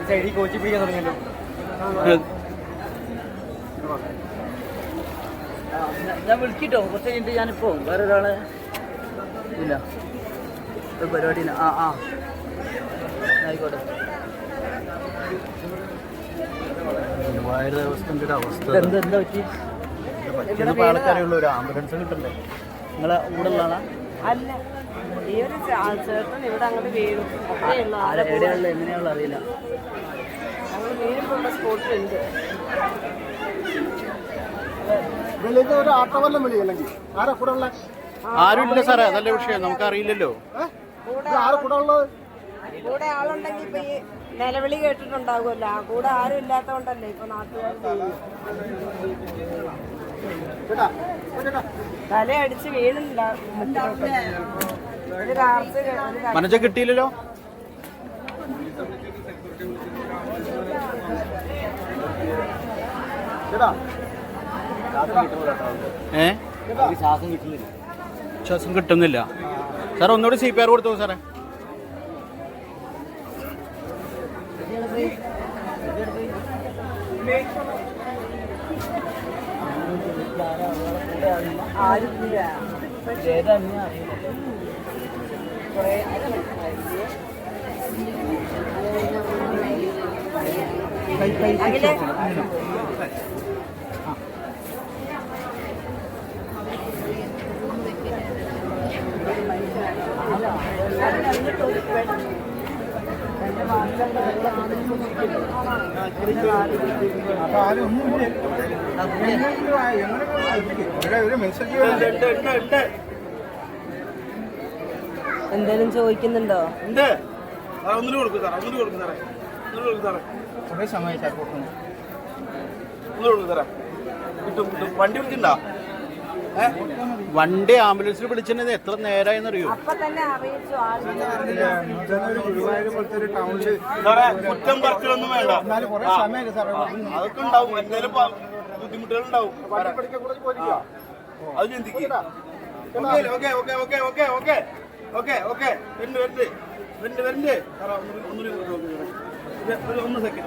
സൈഡിൽ കോച്ചി പിടിക്കാൻ തുടങ്ങിയല്ലോ. ഞാൻ വിളിക്കിട്ടോ, കുറച്ച് കഴിഞ്ഞിട്ട് ഞാനിപ്പോ വേറെ ഒരാളെ ഇല്ല പരിപാടി ആയിക്കോട്ടെ. എന്താ പറ്റി? ആൾക്കാരുള്ള ഒരു ആംബുലൻസ് കിട്ടണ്ടേ? നിങ്ങളെ കൂടെ ഉള്ള ആളാ? അല്ല, ഈ ഒരു ചേട്ടൻ ഇവിടെ അങ്ങോട്ട് വീഴും. എവിടെയുള്ള എങ്ങനെയുള്ള അറിയില്ല. ഞങ്ങൾ വീഴുമ്പോൾ സ്പോട്ടിലുണ്ട്. ഒരു ആട്ടവല്ലം വിളി അല്ലെങ്കിൽ ആരാ കൂടെ ഉള്ള? ആരുമില്ല സാറേ, അതല്ല വിഷയം, നമുക്കറിയില്ലല്ലോ. കൂടെ ആളുണ്ടെങ്കിൽ ഇപ്പൊ ഈ നിലവിളി കേട്ടിട്ടുണ്ടാകുമല്ലോ. കൂടെ ആരും ഇല്ലാത്തതുകൊണ്ടല്ലേ ഇപ്പൊ നാട്ടുകാർ തലയടിച്ച് വീണില്ല. മനജ കിട്ടിയില്ലല്ലോ. ശ്വാസം കിട്ടുന്നില്ല. സാർ ഒന്നുകൂടി CPR കൊടുത്തു സാറേ. എന്തേലും ചോദിക്കുന്നുണ്ടോ? വണ്ടി വിളിക്കണ്ട. വണ്ടി ആംബുലൻസിൽ വിളിച്ചിട്ട് എത്ര നേരമായെന്നറിയോ? അപ്പൊ തന്നെ അറിയിച്ചു. കുറ്റം പറച്ചിലൊന്നും വേണ്ട. അതൊക്കെ ഉണ്ടാവും, എന്തെങ്കിലും ബുദ്ധിമുട്ടുകൾ ഉണ്ടാവും. അത് ചിന്തിക്കും. ഒന്ന് സെക്കൻഡ്